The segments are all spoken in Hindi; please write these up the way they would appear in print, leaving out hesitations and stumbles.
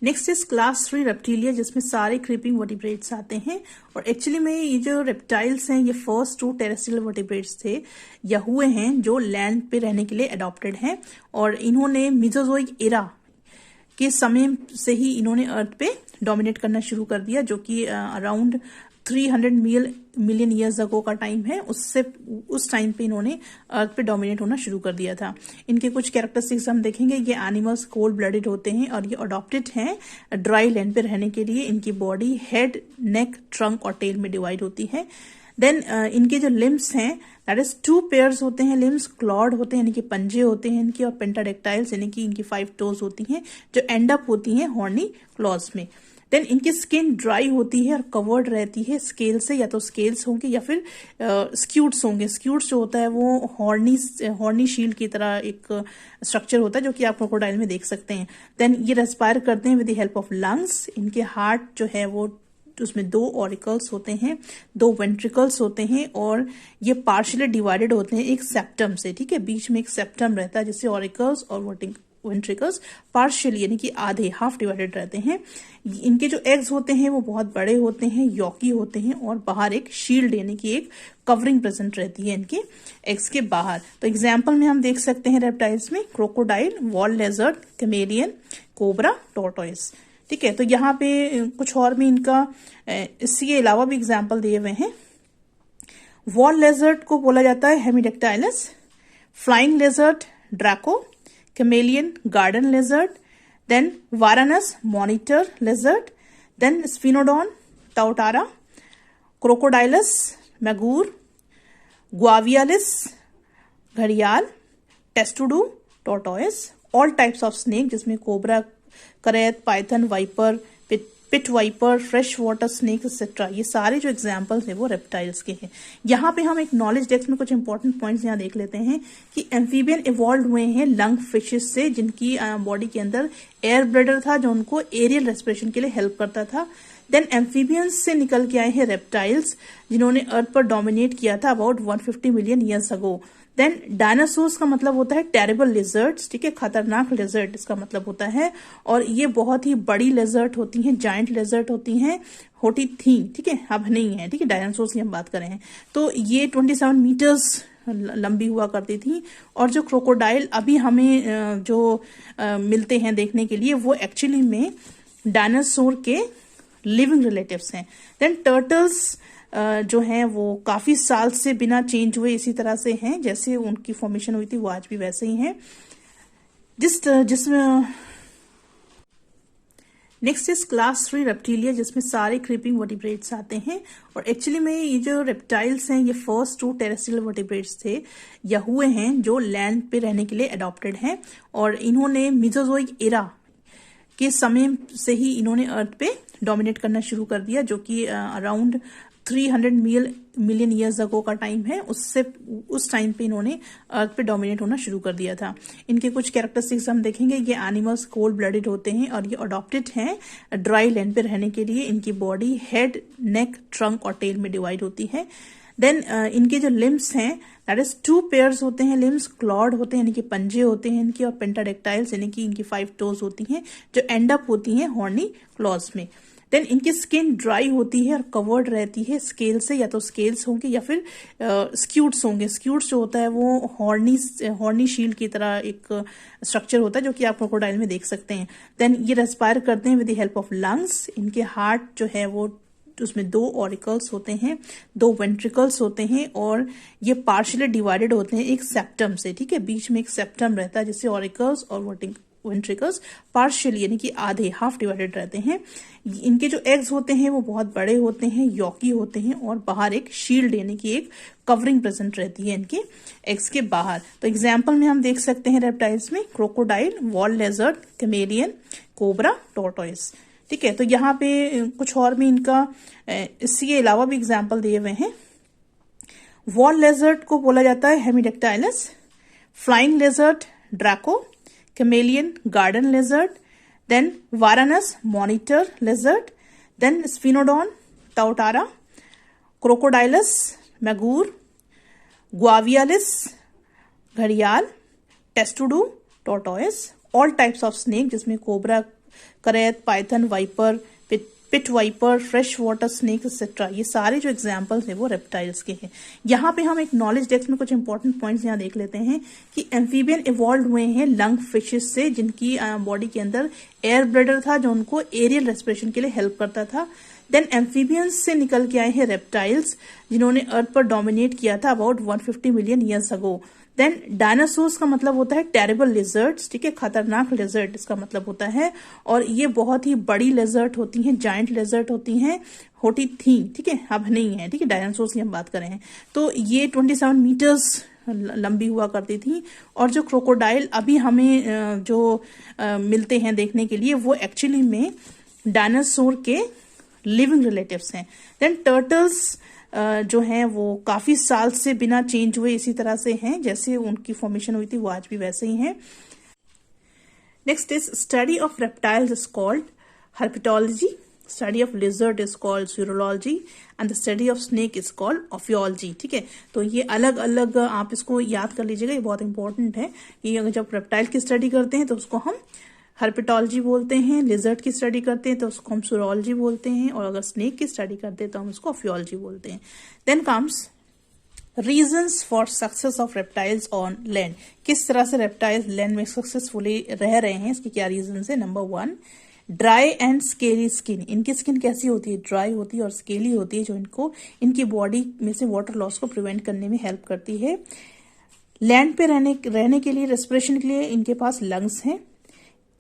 नेक्स्ट इज क्लास 3 रेप्टिलिया, जिसमें सारे क्रीपिंग वर्टिब्रेट्स आते हैं। और एक्चुअली में ये जो रेप्टाइल्स हैं ये फर्स्ट 2 टेरेस्ट्रियल वर्टिब्रेट्स थे या हुए हैं जो लैंड पे रहने के लिए अडॉप्टेड हैं। और इन्होंने मीजोजोइक एरा के समय से ही इन्होंने अर्थ पे डोमिनेट करना शुरू कर दिया, जो कि अराउंड 300 मिलियन ईयर्स अगो का टाइम है। उस टाइम पे इन्होंने अर्थ पे डोमिनेट होना शुरू कर दिया था। इनके कुछ कैरेक्टरिस्टिक्स हम देखेंगे। ये एनिमल्स कोल्ड ब्लडेड होते हैं और ये अडॉप्टेड हैं ड्राई लैंड पे रहने के लिए। इनकी बॉडी हेड, नेक, ट्रंक और टेल में डिवाइड होती है। देन इनके जो लिम्स हैं दैट इज 2 पेयर्स होते हैं लिम्स, क्लॉड होते हैं यानी कि पंजे होते हैं इनके, और पेंटाडेक्टाइल्स यानी कि इनकी 5 टोज होती हैं जो एंड अप होती हैं हॉर्नी क्लॉज में। देन इनकी स्किन ड्राई होती है और कवर्ड रहती है स्केल से, या तो स्केल्स होंगे या फिर स्क्यूट्स होंगे। स्क्यूट्स जो होता है वो हॉर्नी शील्ड की तरह एक स्ट्रक्चर होता है जो कि आप क्रोकोडाइल में देख सकते हैं। देन ये रेस्पायर करते हैं with the help of lungs. इनके हार्ट जो है वो उसमें 2 ऑरिकल्स होते हैं, 2 वेंट्रिकल्स होते हैं, और ये पार्शियली डिवाइडेड होते हैं एक सेप्टम से। ठीक है, बीच में एक सेप्टम रहता है जिससे ऑरिकल्स और वेंट्रिकल्स पार्शियली यानी कि आधे हाफ डिवाइडेड रहते हैं। इनके जो एग्स होते हैं वो बहुत बड़े होते हैं, यॉकी होते हैं, और बाहर एक शील्ड यानी कि एक कवरिंग प्रेजेंट रहती है इनके एग्स के बाहर। तो एग्जाम्पल में हम देख सकते हैं रेप्टाइल्स में crocodile, wall लेजर्ड, chameleon, cobra, tortoise. ठीक है, तो यहाँ पे कुछ और भी इनका इसके अलावा भी एग्जाम्पल दिए हुए हैं। वॉल लेजर्ड को बोला जाता है hemidactylus, flying lizard draco, chameleon garden lizard, then varanus monitor lizard, then sphenodon tuatara, crocodylus mugger, gavialis घड़ियाल, testudo tortoise, all types of snake जिसमें cobra, krait, python, viper, pit viper, fresh water snake etcetera, ये सारे जो एग्जाम्पल्स हैं वो रेप्टाइल्स के हैं। यहाँ पे हम एक नॉलेज डेस्क में कुछ इंपॉर्टेंट पॉइंट्स यहाँ देख लेते हैं कि एम्फीबियन इवॉल्व हुए हैं लंग फिशेस से, जिनकी बॉडी के अंदर एयर ब्लडर था जो उनको एरियल रेस्पिरेशन के लिए हेल्प करता था। देन एम्फीबियंस से निकल के आए हैं रेप्टाइल्स जिन्होंने अर्थ पर डोमिनेट किया था about 150 million years ago. Then dinosaurs का मतलब होता है टेरिबल लिजर्ड्स, ठीक है, खतरनाक लिजर्ड इसका मतलब होता है। और ये बहुत ही बड़ी लिजर्ड होती हैं, जायंट लिजर्ड होती थी, ठीक है, अब नहीं है। ठीक है, डायनासोर्स की हम बात कर रहे हैं। तो ये 27 मीटर्स लंबी हुआ करती थी। और जो क्रोकोडाइल अभी हमें जो मिलते हैं देखने के लिए वो एक्चुअली में डायनासोर के लिविंग रिलेटिव्स हैं। देन टर्टल्स जो हैं वो काफी साल से बिना चेंज हुए इसी तरह से हैं, जैसे उनकी फॉर्मेशन हुई थी वो आज भी वैसे ही हैं। जिसमें नेक्स्ट इज क्लास 3 रेप्टिलिया, जिसमें सारे क्रीपिंग वर्टिब्रेट्स आते हैं। और एक्चुअली में ये जो रेप्टाइल्स हैं ये फर्स्ट 2 टेरेस्ट्रियल वर्टिब्रेट्स थे या हुए हैं जो लैंड पे रहने के लिए अडॉप्टेड हैं। और इन्होंने मीजोजोइक एरा के समय से ही इन्होंने अर्थ पे डोमिनेट करना शुरू कर दिया, जो कि अराउंड 300 मिलियन ईयर्स अगो का टाइम है। उस टाइम पे इन्होंने अर्थ पे डोमिनेट होना शुरू कर दिया था। इनके कुछ कैरेक्टरिस्टिक्स हम देखेंगे। ये एनिमल्स कोल्ड ब्लडेड होते हैं और ये अडॉप्टेड हैं ड्राई लैंड पे रहने के लिए। इनकी बॉडी हेड, नेक, ट्रंक और टेल में डिवाइड होती है। देन इनके जो लिम्स हैं दैट इज 2 पेयर्स होते हैं लिम्स, क्लॉड होते हैं यानी कि पंजे होते हैं इनके, और पेंटाडेक्टाइल्स यानी कि इनकी 5 टोज होती हैं जो एंड अप होती हैं हॉर्नी क्लॉज में। देन इनकी स्किन ड्राई होती है और कवर्ड रहती है स्केल से, या तो स्केल्स होंगे या फिर स्क्यूट्स होंगे। स्क्यूट्स जो होता है वो हॉर्नी शील्ड की तरह एक स्ट्रक्चर होता है जो कि आप क्रोकोडाइल में देख सकते हैं। देन ये रेस्पायर करते हैं with the help of lungs. इनके हार्ट जो है वो उसमें 2 ऑरिकल्स होते हैं, 2 वेंट्रिकल्स होते हैं, और ये पार्शियली डिवाइडेड होते हैं एक सेप्टम से। ठीक है, बीच में एक सेप्टम रहता है जिससे ऑरिकल्स और वेंट्रिकल्स पार्शियली यानी कि आधे हाफ डिवाइडेड रहते हैं। इनके जो एग्स होते हैं वो बहुत बड़े होते हैं, यॉकी होते हैं, और बाहर एक शील्ड यानी कि एक कवरिंग प्रेजेंट रहती है इनके एग्स के बाहर। तो एग्जाम्पल में हम देख सकते हैं रेप्टाइल्स में crocodile, wall लेजर्ड, chameleon, cobra, tortoise. ठीक है, तो यहाँ पे कुछ और भी इनका इसके अलावा भी एग्जाम्पल दिए हुए हैं। वॉल लेजर्ड को बोला जाता है hemidactylus, flying lizard draco, chameleon garden lizard, then varanus monitor lizard, then sphenodon tuatara, crocodylus mugger, gavialis घड़ियाल, testudo tortoise, all types of snake जिसमें cobra, krait, python, viper, pit viper, fresh water snake etcetera, ये सारे जो एग्जाम्पल्स हैं वो रेप्टाइल्स के हैं। यहाँ पे हम एक नॉलेज डेस्क में कुछ इंपॉर्टेंट पॉइंट्स यहाँ देख लेते हैं कि एम्फीबियन इवॉल्व हुए हैं लंग फिशेस से, जिनकी बॉडी के अंदर एयर ब्लैडर था जो उनको एरियल रेस्पिरेशन के लिए हेल्प करता था। देन एम्फीबियंस से निकल के आए हैं रेप्टाइल्स, जिन्होंने अर्थ पर डोमिनेट किया था about 150 million years ago. Then dinosaurs का मतलब होता है टेरिबल लिजर्ड्स, ठीक है, खतरनाक लिजर्ड इसका मतलब होता है, और ये बहुत ही बड़ी लिजर्ड होती हैं, जायंट लिजर्ड होती हैं, होती थी, ठीक है, अब नहीं है, ठीक है, डायनासोर्स की हम बात कर रहे हैं। तो ये 27 मीटर्स लंबी हुआ करती थी। और जो क्रोकोडाइल अभी हमें जो मिलते हैं देखने के लिए, वो एक्चुअली में डायनासोर के लिविंग रिलेटिव्स हैं। देन टर्टल्स जो हैं वो काफी साल से बिना चेंज हुए इसी तरह से हैं, जैसे उनकी फॉर्मेशन हुई थी वो आज भी वैसे ही हैं। Next is study of reptiles is called herpetology, study of lizard is called urology and the study of snake is called ophiology, ठीक है। तो ये अलग अलग आप इसको याद कर लीजिएगा, ये बहुत इंपॉर्टेंट है कि अगर जब रेप्टाइल की स्टडी करते हैं तो उसको हम हर्पेटोलॉजी बोलते हैं, लिजर्ड की स्टडी करते हैं तो उसको हम सूरोलॉजी बोलते हैं, और अगर स्नेक की स्टडी करते हैं तो हम उसको ऑफियोलॉजी बोलते हैं। Then comes reasons for success of reptiles on land, किस तरह से रेप्टाइल्स लैंड में सक्सेसफुली रह रहे हैं, इसके क्या रीजन है। Number 1, dry and scaly skin, इनकी स्किन कैसी होती है, ड्राई होती है और स्केली होती है, जो इनको इनकी बॉडी में से वाटर लॉस को प्रिवेंट करने में हेल्प करती है। लैंड पे रहने के लिए, रेस्पिरेशन के लिए इनके पास लंग्स हैं।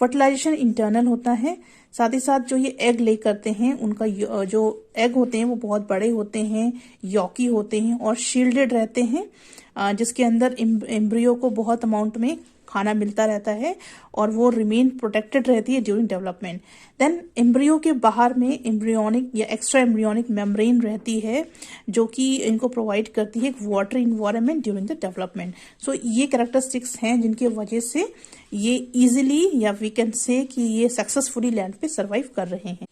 फर्टिलाइजेशन इंटरनल होता है, साथ ही साथ जो ये एग ले करते हैं, उनका जो एग होते हैं वो बहुत बड़े होते हैं, यॉकी होते हैं और शील्डेड रहते हैं, जिसके अंदर एम्ब्रियो को बहुत अमाउंट में खाना मिलता रहता है और वो रिमेन प्रोटेक्टेड रहती है ड्यूरिंग डेवलपमेंट। देन एम्ब्रियो के बाहर में एम्ब्रियोनिक या एक्स्ट्रा एम्ब्रियोनिक मेम्ब्रेन रहती है, जो कि इनको प्रोवाइड करती है एक water environment during the development. So ये कैरेक्टरिस्टिक्स हैं जिनके वजह से ये इजिली, या वी कैन से कि ये सक्सेसफुली लैंड पे सर्वाइव कर रहे हैं।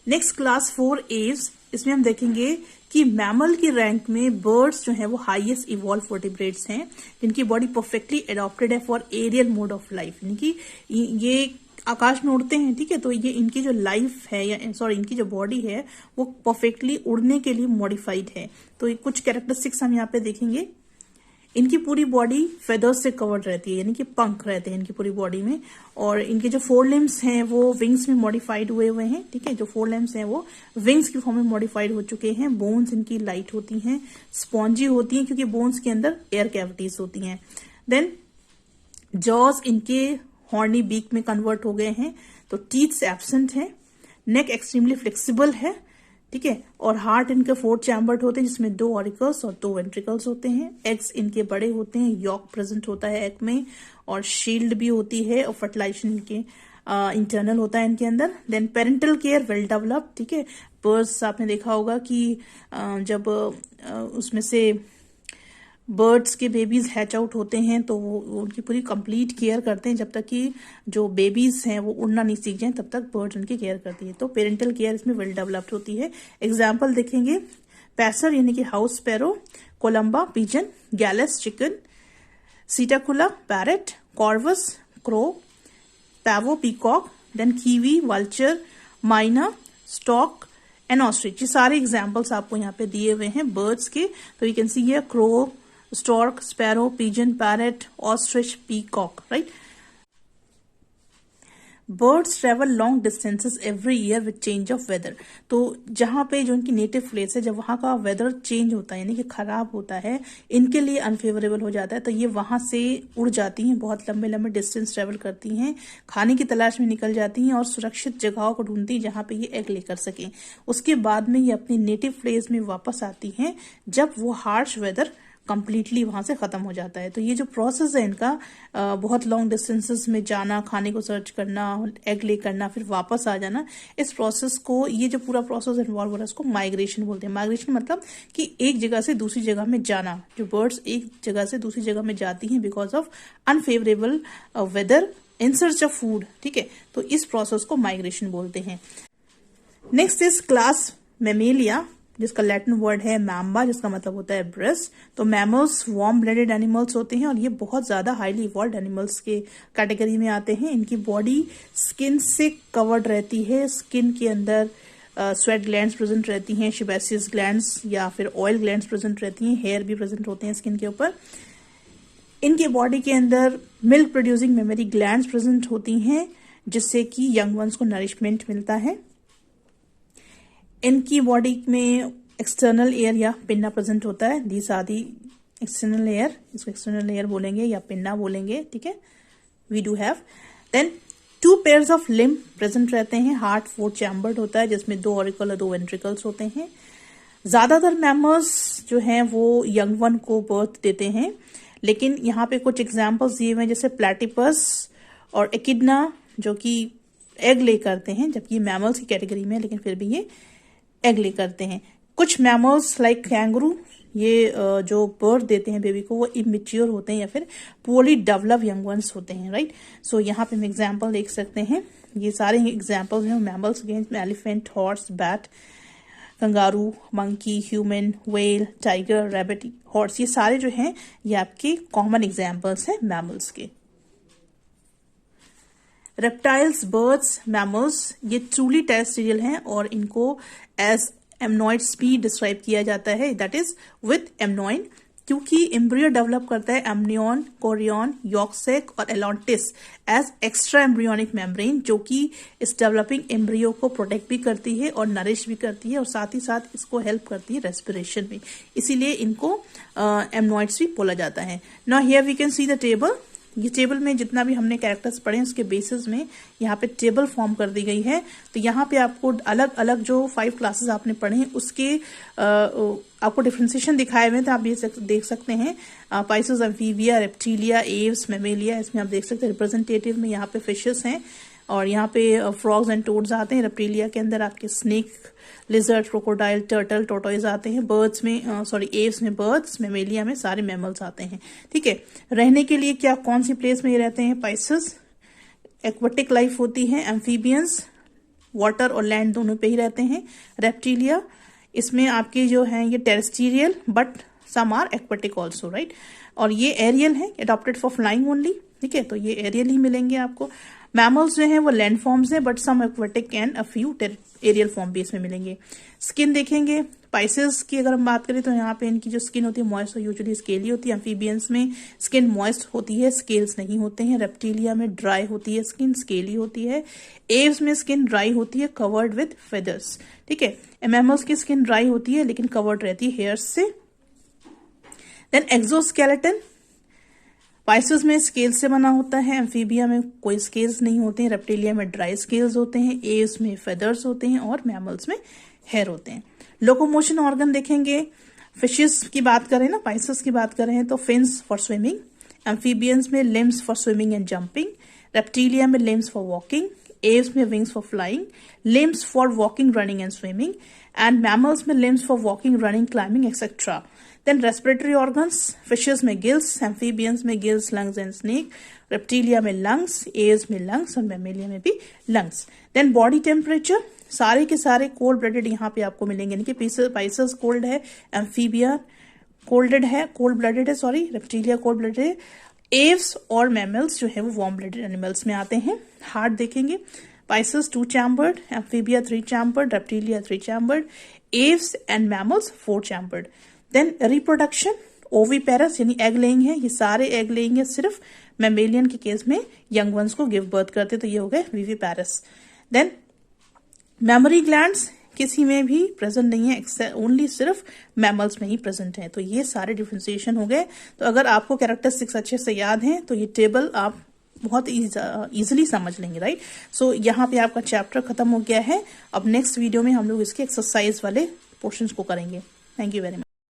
नेक्स्ट क्लास 4 एव्स, इसमें हम देखेंगे कि मैमल की रैंक में बर्ड्स जो हैं वो हाईएस्ट इवॉल्व वर्टिब्रेट्स हैं, जिनकी बॉडी परफेक्टली एडॉप्टेड है for aerial mode of life, यानी कि ये आकाश में उड़ते हैं, ठीक है। तो ये इनकी जो लाइफ है, या सॉरी इनकी जो बॉडी है वो परफेक्टली उड़ने के लिए मॉडिफाइड है। तो ये कुछ कैरेक्टरिस्टिक्स हम यहाँ पे देखेंगे। इनकी पूरी बॉडी फेदर्स से कवर्ड रहती है, यानी कि पंख रहते हैं इनकी पूरी बॉडी में, और इनके जो 4 लिम्स हैं वो विंग्स में मॉडिफाइड हुए हैं, ठीक है। जो 4 लिम्स हैं वो विंग्स की फॉर्म में मॉडिफाइड हो चुके हैं। बोन्स इनकी लाइट होती हैं, स्पॉन्जी होती हैं, क्योंकि बोन्स के अंदर एयर कैविटीज होती हैं। देन जॉज इनके हॉर्नी बीक में कन्वर्ट हो गए हैं, तो टीथ्स एब्सेंट है। नेक एक्सट्रीमली फ्लेक्सिबल है, ठीक है, और हार्ट इनके 4 चैम्बर्ड होते हैं, जिसमें 2 ऑरिकल्स और 2 वेंट्रिकल्स होते हैं। एग्स इनके बड़े होते हैं, यॉक प्रेजेंट होता है एग में, और शील्ड भी होती है, और फर्टिलाइजेशन इनके इंटरनल होता है इनके अंदर। Then parental care well develop, ठीक है। बर्ड्स आपने देखा होगा कि जब उसमें से बर्ड्स के बेबीज हैच आउट होते हैं तो वो उनकी पूरी कंप्लीट केयर करते हैं, जब तक कि जो बेबीज हैं वो उड़ना नहीं सीख जाएं तब तक बर्ड्स उनकी केयर करती है। तो पेरेंटल केयर इसमें वेल डेवलप्ड होती है। एग्जाम्पल देखेंगे, पैसर यानी कि house sparrow, columba pigeon, gallus chicken, psittacula parrot, corvus crow, pavo peacock, then kiwi vulture, myna stork and ostrich. ये सारे एग्जाम्पल्स आपको यहाँ पे दिए हुए हैं बर्ड्स के। तो you can see here crow, stork, sparrow, pigeon, parrot, ostrich, peacock, right? Birds travel long distances every year with change of weather. तो जहाँ पे जो इनकी नेटिव प्लेस है, जब वहाँ का वेदर चेंज होता है, यानी कि खराब होता है, इनके लिए अनफेवरेबल हो जाता है, तो ये वहां से उड़ जाती हैं, बहुत लंबे लंबे डिस्टेंस ट्रेवल करती हैं, खाने की तलाश में निकल जाती हैं और सुरक्षित जगहों को ढूंढती हैं जहाँ पे ये एग लेकर सकें। उसके बाद में ये अपनी नेटिव प्लेस में वापस आती हैं जब वो हार्श वेदर कंप्लीटली वहां से खत्म हो जाता है। तो ये जो प्रोसेस है इनका, बहुत लॉन्ग डिस्टेंसेस में जाना, खाने को सर्च करना, एग ले करना, फिर वापस आ जाना, इस प्रोसेस को, ये जो पूरा प्रोसेस इन्वॉल्व हो रहा है उसको माइग्रेशन बोलते हैं। माइग्रेशन मतलब कि एक जगह से दूसरी जगह में जाना। जो बर्ड्स एक जगह से दूसरी जगह में जाती हैं because of unfavourable weather in search of food, ठीक है, तो इस प्रोसेस को माइग्रेशन बोलते हैं। नेक्स्ट इज क्लास मेमेलिया, जिसका लैटिन वर्ड है मैम्बा, जिसका मतलब होता है ब्रेस्ट। तो मैमल्स वार्म ब्लडेड एनिमल्स होते हैं और ये बहुत ज्यादा हाईली इवॉल्व्ड एनिमल्स के कैटेगरी में आते हैं। इनकी बॉडी स्किन से कवर्ड रहती है, स्किन के अंदर स्वेट ग्लैंड्स प्रेजेंट रहती हैं, सेबेसियस ग्लैंड्स या फिर ऑयल ग्लैंड्स प्रेजेंट रहती हैं, हेयर भी प्रेजेंट होते हैं स्किन के ऊपर। इनके बॉडी के अंदर milk producing mammary glands present होती हैं, जिससे कि यंग वंस को नरिशमेंट मिलता है। इनकी बॉडी में एक्सटर्नल एयर या पिन्ना प्रेजेंट होता है। दी सादी एक्सटर्नल एयर, इसको एक्सटर्नल एयर बोलेंगे या पिन्ना बोलेंगे, ठीक है। We do have then 2 pairs of limb present रहते हैं। हार्ट 4 चैम्बर्ड होता है, जिसमें 2 ऑरिकल और 2 वेंट्रिकल्स होते हैं। ज्यादातर मैमल्स जो हैं वो यंग वन को बर्थ देते हैं, लेकिन यहाँ पे कुछ एग्जाम्पल्स दिए हुए हैं, जैसे प्लेटिपस और एकिडना, जो कि एग ले करते हैं, जबकि मैमल्स की कैटेगरी में, लेकिन फिर भी ये एग ले करते हैं। कुछ मैमल्स लाइक कैंगरू, ये जो बर्थ देते हैं बेबी को, वो इमेच्योर होते हैं या फिर पोअरली डेवलप यंग वंस होते हैं, राइट। सो यहाँ पे हम एग्जाम्पल देख सकते हैं। ये सारे एग्जाम्पल्स हैं मैमल्स के, elephant, horse, bat, kangaroo, monkey, human, whale, tiger, rabbit, horse, ये सारे जो हैं ये आपके कॉमन एग्जाम्पल्स हैं मैमल्स के। रेप्टाइल्स, बर्ड्स, मैमल्स ये ट्रूली टेरेस्ट्रियल हैं और इनको एज एमनॉइड्स भी डिस्क्राइब किया जाता है, दैट इज विथ एमनॉइन, क्योंकि एम्ब्रियो डेवलप करता है एमनियन, कोरियन, यॉक सैक और एलॉन्टिस एज एक्स्ट्रा एम्ब्रियोनिक मेम्ब्रेन, जो कि इस डेवलपिंग एम्ब्रियो को प्रोटेक्ट भी करती है और नरिश भी करती है और साथ ही साथ इसको हेल्प करती है रेस्पिरेशन में, इसीलिए इनको एमनॉइड्स भी बोला जाता है। Now here we can see the table. ये टेबल में जितना भी हमने कैरेक्टर्स पढ़े उसके बेसिस में यहाँ पे टेबल फॉर्म कर दी गई है। तो यहाँ पे आपको अलग अलग जो 5 क्लासेस आपने पढ़े हैं उसके आपको डिफ्रेंसिएशन दिखाए हुए हैं, तो आप ये देख सकते हैं। Pisces, amphibia, reptilia, Aves, Mammalia, इसमें आप देख सकते हैं रिप्रेजेंटेटिव में यहाँ पे फिशेस हैं और यहाँ पे फ्रॉग्स एंड टोड्स आते हैं। रेप्टिलिया के अंदर आपके snake, lizard, crocodile, turtle, tortoise आते हैं। बर्ड्स में एव्स में बर्ड्स, मेमेलिया में सारे मैमल्स आते हैं, ठीक है। रहने के लिए क्या कौन सी प्लेस में ये रहते हैं? पाइसेस एक्वेटिक लाइफ होती है। एम्फीबियंस वाटर और लैंड दोनों पे ही रहते हैं। रेप्टिलिया इसमें आपके जो हैं ये terrestrial but some are aquatic also, right. और ये एरियल है, अडॉप्टेड फॉर फ्लाइंग ओनली, ठीक है। तो ये एरियल ही मिलेंगे आपको। मैमल्स जो हैं वो लैंड फॉर्म्स हैं, but some aquatic and a few aerial form भी इसमें मिलेंगे। स्किन देखेंगे, पाइसेस की अगर हम बात करें तो यहाँ पे इनकी जो स्किन होती है मॉइस्ट और यूजुअली स्केली होती है। एम्फीबियंस में स्किन मॉइस्ट होती है, स्केल्स नहीं होते हैं। रेप्टिलिया में ड्राई होती है स्किन, स्केली होती है। एव्स में स्किन ड्राई होती है, कवर्ड विद फेदर्स, ठीक है। मैमल्स की स्किन ड्राई होती है लेकिन कवर्ड रहती है हेयर्स से। देन एक्सोस्केलेटन, पाइसेस में स्केल्स से बना होता है। एम्फीबिया में कोई स्केल्स नहीं होते हैं। रेप्टिलिया में ड्राई स्केल्स होते हैं। एव्स में फेदर्स होते हैं और मैमल्स में हेयर होते हैं। लोकोमोशन ऑर्गन देखेंगे, फिशेस की बात करें ना, पाइसेस की बात करें तो फिन्स फॉर स्विमिंग। एम्फीबियंस में limbs for swimming and jumping. Reptilia में लिम्स फॉर वॉकिंग। एव्स में wings for flying. Limbs for walking, running and swimming. And mammals में limbs for walking, running, climbing etcetera. Then respiratory organs, fishes में gills, amphibians में gills, lungs and snake, reptilia में lungs, aves में lungs और mammalia में भी lungs. Then body temperature, सारे के सारे cold blooded यहाँ पे आपको मिलेंगे, यानी कि पाइसेस cold है, amphibia cold blooded है, reptilia cold blooded है, aves और mammals जो है वो warm blooded animals में आते हैं। Heart देखेंगे, Pisces 2 chambered, amphibia 3 chambered, reptilia 3 chambered, aves and mammals 4 chambered. Then reproduction, oviparous यानी एग लेइंग है, ये सारे एग लेइंग है, सिर्फ मैमेलियन के केस में यंग वंस को गिव बर्थ करते, तो ये हो गए विविपेरस। देन मेमोरी ग्लैंड्स किसी में भी प्रेजेंट नहीं है, ओनली सिर्फ मैमल्स में ही प्रेजेंट है। तो ये सारे डिफ्रेंसिएशन हो गए। तो अगर आपको कैरेक्टरिस्टिक्स अच्छे से याद हैं तो ये टेबल आप बहुत इजीली समझ लेंगे, राइट। सो यहाँ पे आपका चैप्टर खत्म हो गया है। अब नेक्स्ट वीडियो में हम लोग इसके एक्सरसाइज वाले पोर्शंस को करेंगे। Thank you very much.